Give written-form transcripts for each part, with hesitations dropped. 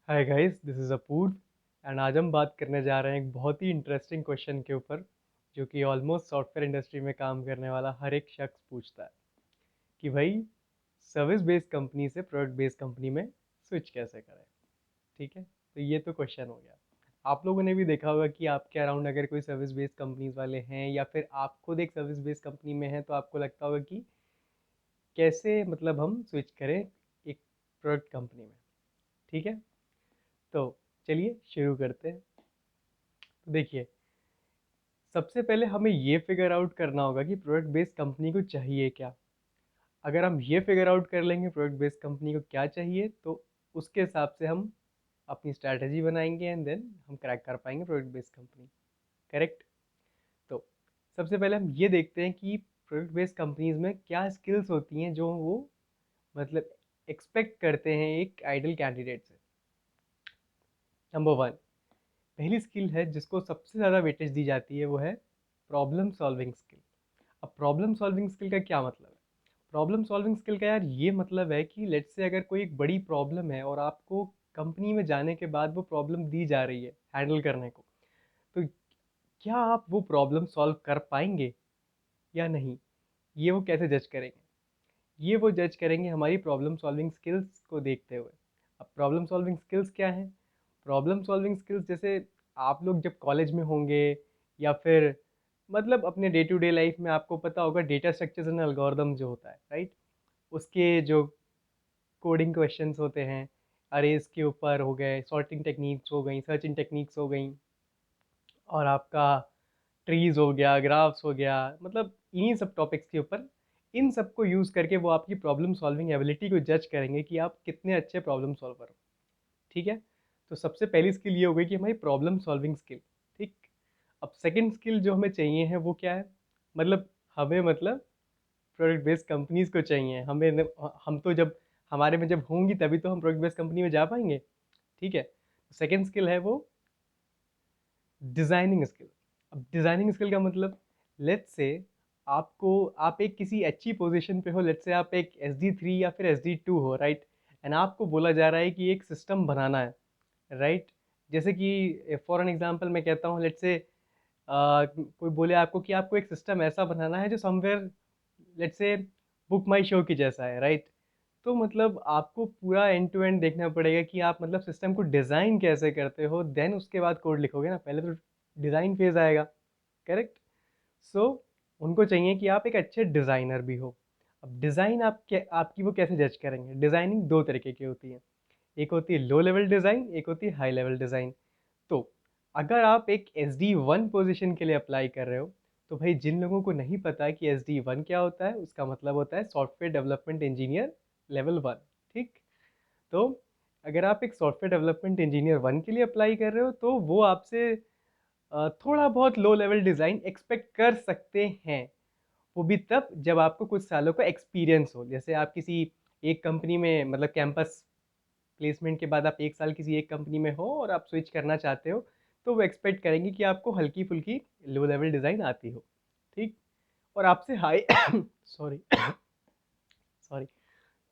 Hi guys, this is Apoorv and आज हम बात करने जा रहे हैं एक बहुत ही इंटरेस्टिंग क्वेश्चन के ऊपर जो कि ऑलमोस्ट सॉफ्टवेयर इंडस्ट्री में काम करने वाला हर एक शख्स पूछता है कि भाई सर्विस बेस्ड कंपनी से प्रोडक्ट बेस्ड कंपनी में स्विच कैसे करें। ठीक है, तो ये तो क्वेश्चन हो गया। आप लोगों ने भी देखा होगा कि आपके अराउंड अगर कोई सर्विस बेस्ड कंपनीज वाले हैं या फिर आप खुद एक सर्विस बेस्ड कंपनी में हैं तो आपको लगता होगा कि कैसे मतलब हम स्विच करें एक प्रोडक्ट कंपनी में। ठीक है, तो चलिए शुरू करते हैं। तो देखिए, सबसे पहले हमें ये फिगर आउट करना होगा कि प्रोडक्ट बेस्ड कंपनी को चाहिए क्या। अगर हम ये फिगर आउट कर लेंगे प्रोडक्ट बेस्ड कंपनी को क्या चाहिए, तो उसके हिसाब से हम अपनी स्ट्रैटेजी बनाएंगे एंड देन हम क्रैक कर पाएंगे प्रोडक्ट बेस्ड कंपनी। करेक्ट। तो सबसे पहले हम ये देखते हैं कि प्रोडक्ट बेस्ड कंपनीज में क्या स्किल्स होती हैं जो वो मतलब एक्सपेक्ट करते हैं एक आइडल कैंडिडेट से। नंबर वन, पहली स्किल है जिसको सबसे ज़्यादा वेटेज दी जाती है, वो है प्रॉब्लम सॉल्विंग स्किल। अब प्रॉब्लम सॉल्विंग स्किल का क्या मतलब है? प्रॉब्लम सॉल्विंग स्किल का यार ये मतलब है कि लेट्स से अगर कोई एक बड़ी प्रॉब्लम है और आपको कंपनी में जाने के बाद वो प्रॉब्लम दी जा रही है हैंडल करने को, तो क्या आप वो प्रॉब्लम सॉल्व कर पाएंगे या नहीं, ये वो कैसे जज करेंगे? ये वो जज करेंगे हमारी प्रॉब्लम सॉल्विंग स्किल्स को देखते हुए। अब प्रॉब्लम सॉल्विंग स्किल्स क्या हैं? प्रॉब्लम सॉल्विंग स्किल्स जैसे आप लोग जब कॉलेज में होंगे या फिर मतलब अपने डे टू डे लाइफ में आपको पता होगा डेटा स्ट्रक्चर्स एंड एल्गोरिदम जो होता है, राइट? उसके जो कोडिंग क्वेश्चंस होते हैं, अरेज के ऊपर हो गए, सॉर्टिंग टेक्निक्स हो गई, सर्चिंग टेक्निक्स हो गई, और आपका ट्रीज हो गया, ग्राफ्स हो गया, मतलब इन्हीं सब टॉपिक्स के ऊपर इन सब को यूज़ करके वो आपकी प्रॉब्लम सॉल्विंग एबिलिटी को जज करेंगे कि आप कितने अच्छे प्रॉब्लम सॉल्वर हो। ठीक है, तो सबसे पहली स्किल ये हो गई कि हमारी प्रॉब्लम सॉल्विंग स्किल। ठीक। अब सेकंड स्किल जो हमें चाहिए है वो क्या है? मतलब हमें मतलब प्रोडक्ट बेस्ड कंपनीज को चाहिए हमें हम तो जब हमारे में जब होंगी तभी तो हम प्रोडक्ट बेस्ड कंपनी में जा पाएंगे। ठीक है, सेकंड स्किल है वो डिज़ाइनिंग स्किल। अब डिज़ाइनिंग स्किल का मतलब, लेट्स से आपको आप एक किसी अच्छी पोजीशन पे हो, लेट्स से आप एक SD3 या फिर SD2 हो, राइट? एंड आपको बोला जा रहा है कि एक सिस्टम बनाना है, राइट? जैसे कि फॉर एन एग्जांपल मैं कहता हूँ, लेट्स से कोई बोले आपको कि आपको एक सिस्टम ऐसा बनाना है जो somewhere let's say book my show की जैसा है, राइट? तो मतलब आपको पूरा एंड टू एंड देखना पड़ेगा कि आप मतलब सिस्टम को डिज़ाइन कैसे करते हो, देन उसके बाद कोड लिखोगे ना, पहले तो डिज़ाइन फेज आएगा। करेक्ट। सो उनको चाहिए कि आप एक अच्छे डिज़ाइनर भी हो। अब डिज़ाइन आपकी वो कैसे जज करेंगे? डिज़ाइनिंग दो तरीके की होती है, एक होती है लो लेवल डिज़ाइन, एक होती है हाई लेवल डिज़ाइन। तो अगर आप एक SD1 पोजीशन के लिए अप्लाई कर रहे हो, तो भाई जिन लोगों को नहीं पता कि SD1 क्या होता है, उसका मतलब होता है सॉफ्टवेयर डेवलपमेंट इंजीनियर लेवल 1। ठीक। तो अगर आप एक सॉफ्टवेयर डेवलपमेंट इंजीनियर 1 के लिए अप्लाई कर रहे हो तो वो आपसे थोड़ा बहुत लो लेवल डिज़ाइन एक्सपेक्ट कर सकते हैं। वो भी तब जब आपको कुछ सालों का एक्सपीरियंस हो, जैसे आप किसी एक कंपनी में मतलब कैंपस प्लेसमेंट के बाद आप एक साल किसी एक कंपनी में हो और आप स्विच करना चाहते हो, तो वो एक्सपेक्ट करेंगे कि आपको हल्की फुल्की लो लेवल डिज़ाइन आती हो। ठीक। और आपसे हाई सॉरी सॉरी,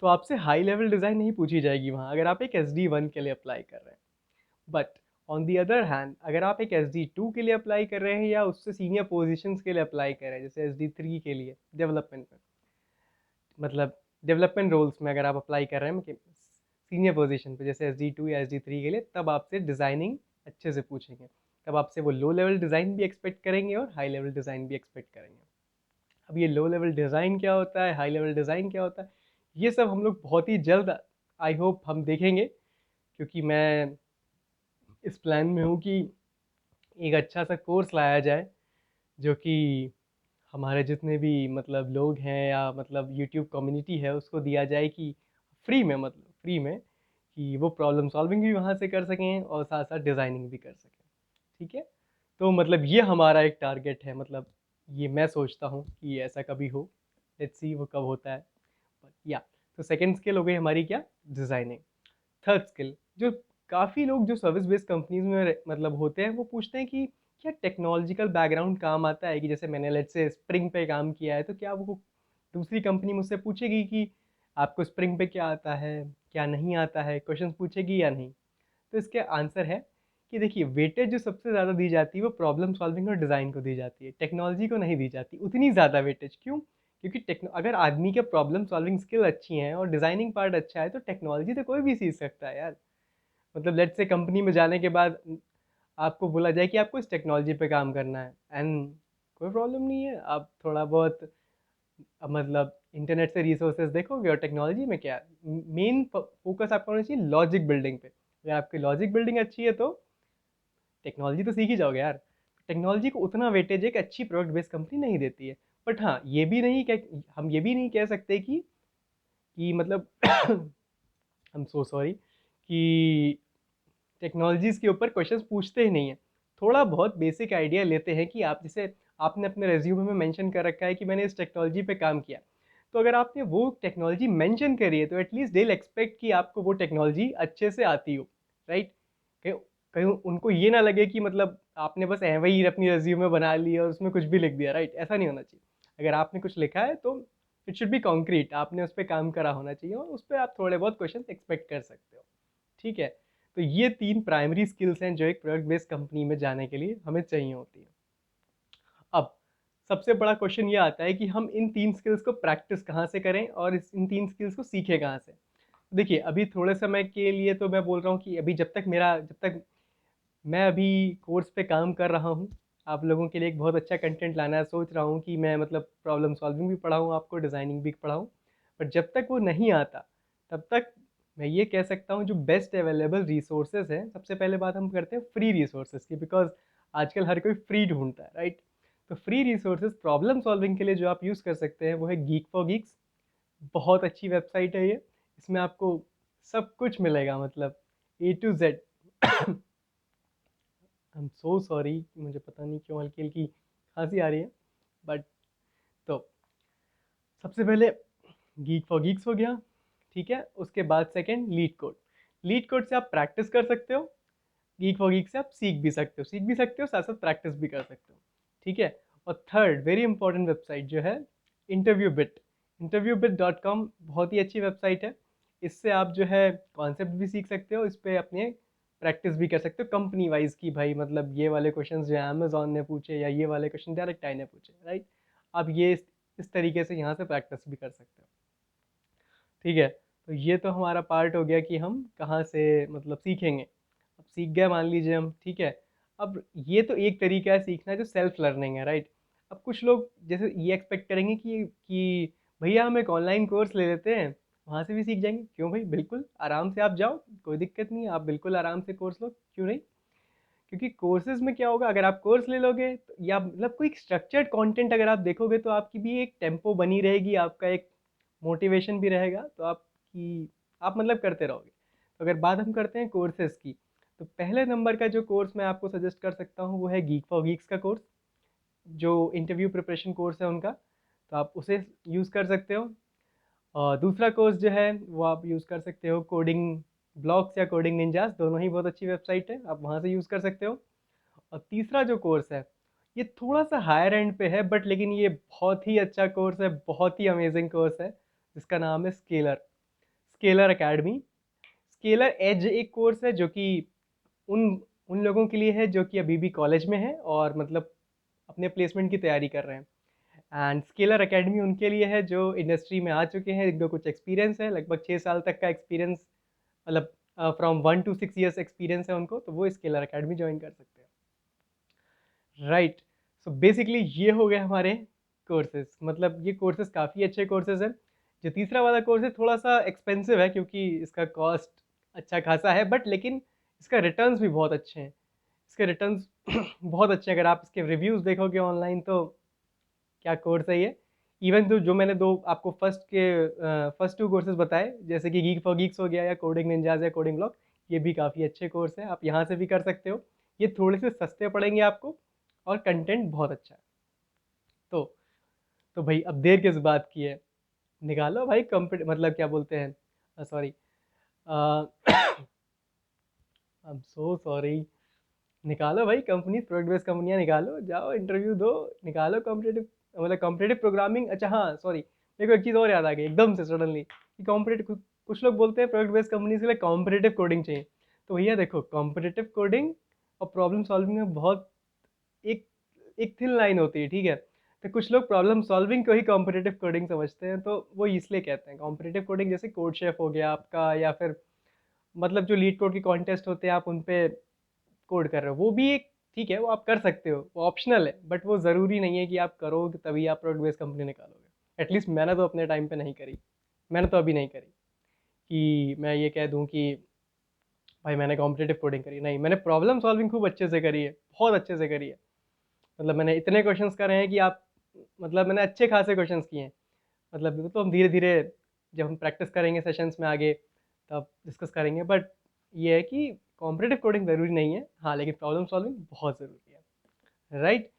तो आपसे हाई लेवल डिज़ाइन नहीं पूछी जाएगी वहाँ, अगर आप एक SD1 के लिए अप्लाई कर रहे हैं। But on the other hand, अगर आप एक SD2 के लिए अप्लाई कर रहे हैं या उससे सीनियर पोजीशंस के लिए अप्लाई कर रहे हैं, जैसे SD3 के लिए डेवलपमेंट में, मतलब डेवलपमेंट रोल्स में अगर आप अप्लाई कर रहे हैं सीनियर पोजीशन पे जैसे SD2 या SD3 के लिए, तब आपसे डिज़ाइनिंग अच्छे से पूछेंगे। तब आपसे वो लो लेवल डिज़ाइन भी एक्सपेक्ट करेंगे और हाई लेवल डिज़ाइन भी एक्सपेक्ट करेंगे। अब ये लो लेवल डिज़ाइन क्या होता है, हाई लेवल डिज़ाइन क्या होता है, ये सब हम लोग बहुत ही जल्द आई होप हम देखेंगे, क्योंकि मैं इस प्लान में हूँ कि एक अच्छा सा कोर्स लाया जाए जो कि हमारे जितने भी मतलब लोग हैं या मतलब यूट्यूब कम्युनिटी है उसको दिया जाए कि फ्री में, मतलब फ्री में, कि वो प्रॉब्लम सॉल्विंग भी वहाँ से कर सकें और साथ साथ डिज़ाइनिंग भी कर सकें। ठीक है, तो मतलब ये हमारा एक टारगेट है, मतलब ये मैं सोचता हूँ कि ऐसा कभी हो। लेट्स सी वो कब होता है, बट या। तो सेकंड स्किल हो गई हमारी क्या, डिज़ाइनिंग। थर्ड स्किल, जो काफ़ी लोग जो सर्विस बेस्ड कंपनीज में मतलब होते हैं वो पूछते हैं कि क्या टेक्नोलॉजिकल बैकग्राउंड काम आता है, कि जैसे मैंने लेट्स से स्प्रिंग पे काम किया है तो क्या वो दूसरी कंपनी मुझसे पूछेगी कि आपको स्प्रिंग पे क्या आता है, क्या नहीं आता है, क्वेश्चंस पूछेगी या नहीं? तो इसके आंसर है कि देखिए वेटेज जो सबसे ज़्यादा दी जाती है वो प्रॉब्लम सॉल्विंग और डिज़ाइन को दी जाती है, टेक्नोलॉजी को नहीं दी जाती उतनी ज़्यादा वेटेज। क्यों? क्योंकि अगर आदमी के प्रॉब्लम सॉल्विंग स्किल अच्छी हैं और डिज़ाइनिंग पार्ट अच्छा है तो टेक्नोलॉजी तो कोई भी सीख सकता है यार। मतलब लेट्स से कंपनी में जाने के बाद आपको बोला जाए कि आपको इस टेक्नोलॉजी पे काम करना है एंड कोई प्रॉब्लम नहीं है, आप थोड़ा बहुत मतलब इंटरनेट से रिसोर्सेज देखोगे और टेक्नोलॉजी में क्या मेन फोकस आपका होना चाहिए लॉजिक बिल्डिंग पे। अगर आपकी लॉजिक बिल्डिंग अच्छी है तो टेक्नोलॉजी तो सीख ही जाओगे यार। टेक्नोलॉजी को उतना वेटेज एक अच्छी प्रोडक्ट बेस्ड कंपनी नहीं देती है। बट हाँ, ये भी नहीं कह हम ये भी नहीं कह सकते कि मतलब आई एम सो सॉरी कि टेक्नोलॉजीज़ के ऊपर क्वेश्चंस पूछते ही नहीं हैं। थोड़ा बहुत बेसिक आइडिया लेते हैं कि आप जैसे आपने अपने रिज्यूमे में मेंशन कर रखा है कि मैंने इस टेक्नोलॉजी पे काम किया। तो अगर आपने वो टेक्नोलॉजी मेंशन करी है तो एटलीस्ट दे विल एक्सपेक्ट कि आपको वो टेक्नोलॉजी अच्छे से आती हो, राइट? कहीं कहीं उनको ये ना लगे कि मतलब आपने बस ऐवे ही अपनी रिज्यूमे बना ली और उसमें कुछ भी लिख दिया, राइट? ऐसा नहीं होना चाहिए। अगर आपने कुछ लिखा है तो इट शुड बी कॉन्क्रीट, आपने उस पर काम करा होना चाहिए और उस पर आप थोड़े बहुत क्वेश्चन एक्सपेक्ट कर सकते हो। ठीक है? तो ये 3 प्राइमरी स्किल्स हैं जो एक प्रोडक्ट बेस्ड कंपनी में जाने के लिए हमें चाहिए होती है। अब सबसे बड़ा क्वेश्चन ये आता है कि हम इन 3 स्किल्स को प्रैक्टिस कहाँ से करें और इन 3 स्किल्स को सीखें कहाँ से? देखिए, अभी थोड़े समय के लिए तो मैं बोल रहा हूँ कि अभी जब तक मैं अभी कोर्स पे काम कर रहा हूँ, आप लोगों के लिए एक बहुत अच्छा कंटेंट लाना सोच रहा हूँ कि मैं मतलब प्रॉब्लम सॉल्विंग भी पढ़ाऊँ आपको, डिज़ाइनिंग भी पढ़ाऊँ। बट जब तक वो नहीं आता, तब तक मैं ये कह सकता हूँ जो बेस्ट अवेलेबल रिसोर्सेज़ हैं, सबसे पहले बात हम करते हैं फ्री रिसोर्सेज़ की, बिकॉज़ आजकल हर कोई फ्री ढूँढता है, राइट? तो फ्री रिसोर्सेज़ प्रॉब्लम सॉल्विंग के लिए जो आप यूज़ कर सकते हैं, वो है गीक फॉर गीक्स। बहुत अच्छी वेबसाइट है ये। इसमें आपको सब कुछ मिलेगा, मतलब A to Z. I am so sorry, मुझे पता नहीं क्यों हल्की हल्की खांसी आ रही है। बट तो सबसे पहले गीक फॉर गीक्स हो गया, ठीक है? उसके बाद second leet code. Leet code से आप प्रैक्टिस कर सकते हो, गीक फॉर गीक से आप सीख भी सकते हो, साथ साथ प्रैक्टिस भी कर सकते हो, ठीक है? और थर्ड वेरी इंपॉर्टेंट वेबसाइट जो है इंटरव्यू बिट। interviewbit.com बहुत ही अच्छी वेबसाइट है। इससे आप जो है कॉन्सेप्ट भी सीख सकते हो, इस पे अपने प्रैक्टिस भी कर सकते हो कंपनी वाइज की भाई मतलब ये वाले क्वेश्चन जो है अमेजोन ने पूछे या ये वाले क्वेश्चन डायरेक्ट आई ने पूछे, राइट? आप ये इस तरीके से यहाँ से प्रैक्टिस भी कर सकते हो, ठीक है? तो ये तो हमारा पार्ट हो गया कि हम कहाँ से मतलब सीखेंगे। अब सीख गए मान लीजिए हम, ठीक है? अब ये तो एक तरीका है सीखना जो सेल्फ लर्निंग है, राइट? अब कुछ लोग जैसे ये एक्सपेक्ट करेंगे कि भैया हम एक ऑनलाइन कोर्स ले लेते हैं, वहाँ से भी सीख जाएंगे। क्यों भाई, बिल्कुल आराम से आप जाओ, कोई दिक्कत नहीं है, आप बिल्कुल आराम से कोर्स लो, क्यों नहीं? क्योंकि कोर्सेज में क्या होगा, अगर आप कोर्स ले लोगे या मतलब कोई स्ट्रक्चर्ड कंटेंट अगर आप देखोगे तो आपकी भी एक टेम्पो बनी रहेगी, आपका एक मोटिवेशन भी रहेगा, तो आप मतलब करते रहोगे। तो अगर बात हम करते हैं कोर्सेज की, तो पहले नंबर का जो कोर्स मैं आपको सजेस्ट कर सकता हूँ वो है गीक फॉर गीक्स का कोर्स, जो इंटरव्यू प्रिपरेशन कोर्स है उनका, तो आप उसे यूज़ कर सकते हो। और दूसरा कोर्स जो है वो आप यूज़ कर सकते हो कोडिंग ब्लॉक्स या कोडिंग निंजास, दोनों ही बहुत अच्छी वेबसाइट है, आप वहाँ से यूज़ कर सकते हो। और तीसरा जो कोर्स है ये थोड़ा सा हायर एंड पे है, बट लेकिन ये बहुत ही अच्छा कोर्स है, बहुत ही अमेजिंग कोर्स है, जिसका नाम है स्केलर, स्केलर एकेडमी। स्केलर एज एक कोर्स है जो कि उन उन लोगों के लिए है जो कि अभी भी कॉलेज में है और मतलब अपने प्लेसमेंट की तैयारी कर रहे हैं। एंड स्केलर एकेडमी उनके लिए है जो इंडस्ट्री में आ चुके हैं, जिनको कुछ एक्सपीरियंस है, लगभग 6 साल तक का एक्सपीरियंस, मतलब फ्रॉम 1 to 6 ईयर्स एक्सपीरियंस है उनको, तो वो स्केलर एकेडमी ज्वाइन कर सकते हैं, राइट? सो बेसिकली ये हो गए हमारे कोर्सेज, मतलब ये कोर्सेज काफ़ी अच्छे कोर्सेज हैं। जो तीसरा वाला कोर्स है थोड़ा सा एक्सपेंसिव है क्योंकि इसका कॉस्ट अच्छा खासा है, बट लेकिन इसका रिटर्न्स भी बहुत अच्छे हैं। इसके रिटर्न्स बहुत अच्छे हैं, अगर आप इसके रिव्यूज़ देखोगे ऑनलाइन तो क्या कोर्स है ये। इवन तो जो मैंने दो आपको फर्स्ट टू कोर्सेज बताए, जैसे कि गीक फॉर गीक्स हो गया या कोडिंग निंजाज या कोडिंग ब्लॉक, ये भी काफ़ी अच्छे कोर्स हैं, आप यहाँ से भी कर सकते हो। ये थोड़े से सस्ते पड़ेंगे आपको और कंटेंट बहुत अच्छा है। तो तो भाई अब देर किस बात की है, निकालो भाई कंप्यूटर मतलब क्या बोलते हैं, sorry, I am so sorry, निकालो भाई कंपनी, प्रोडक्ट बेस्ड कंपनियां निकालो, जाओ इंटरव्यू दो, निकालो कॉम्पिटेटिव मतलब कॉम्पिटेटिव प्रोग्रामिंग। अच्छा हाँ सॉरी, मेरे को एक चीज़ और याद आ गई एकदम से सडनली कि कॉम्पिटेटिव, कुछ लोग बोलते हैं प्रोडक्ट बेस्ड कंपनी के लिए कॉम्पिटेटिव कोडिंग चाहिए। तो भैया देखो, कॉम्पिटिटिव कोडिंग और प्रॉब्लम सॉल्विंग में बहुत एक एक थिन लाइन होती है, ठीक है। तो कुछ लोग प्रॉब्लम सॉल्विंग को ही कॉम्पिटिटिव कोडिंग समझते हैं, तो वो इसलिए कहते हैं कॉम्पिटिटिव कोडिंग। जैसे कोड शेफ हो गया आपका, या फिर मतलब जो लीड कोड की कॉन्टेस्ट होते हैं, आप उन पे कोड कर रहे हो, वो भी एक ठीक है, वो आप कर सकते हो, वो ऑप्शनल है, बट वो ज़रूरी नहीं है कि आप करोगे तभी आप प्रोडक्ट बेस्ड कंपनी निकालोगे। एटलीस्ट मैंने तो अपने टाइम पे नहीं करी, मैंने तो अभी नहीं करी कि मैं ये कह दूं कि भाई मैंने कॉम्पिटिटिव कोडिंग करी। नहीं, मैंने प्रॉब्लम सॉल्विंग खूब अच्छे से करी है, बहुत अच्छे से करी है। मतलब मैंने इतने क्वेश्चंस करे हैं कि आप, मतलब मैंने अच्छे खासे क्वेश्चंस किए हैं। मतलब वो तो हम धीरे धीरे जब हम प्रैक्टिस करेंगे सेशंस में आगे, तब डिस्कस करेंगे। बट ये है कि कॉम्पिटिटिव कोडिंग ज़रूरी नहीं है, हाँ, लेकिन प्रॉब्लम सॉल्विंग बहुत ज़रूरी है, राइट।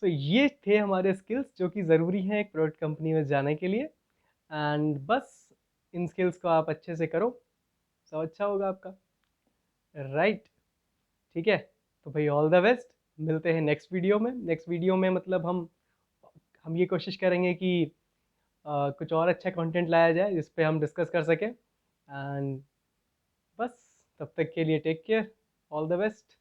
सो ये थे हमारे स्किल्स जो कि ज़रूरी हैं एक प्रोडक्ट कंपनी में जाने के लिए। एंड बस इन स्किल्स को आप अच्छे से करो, सब अच्छा होगा आपका, राइट। ठीक है, तो भाई ऑल द बेस्ट। मिलते हैं नेक्स्ट वीडियो में। नेक्स्ट वीडियो में मतलब हम ये कोशिश करेंगे कि कुछ और अच्छा कंटेंट लाया जाए जिस पे हम डिस्कस कर सकें। एंड बस तब तक के लिए take care, all the best.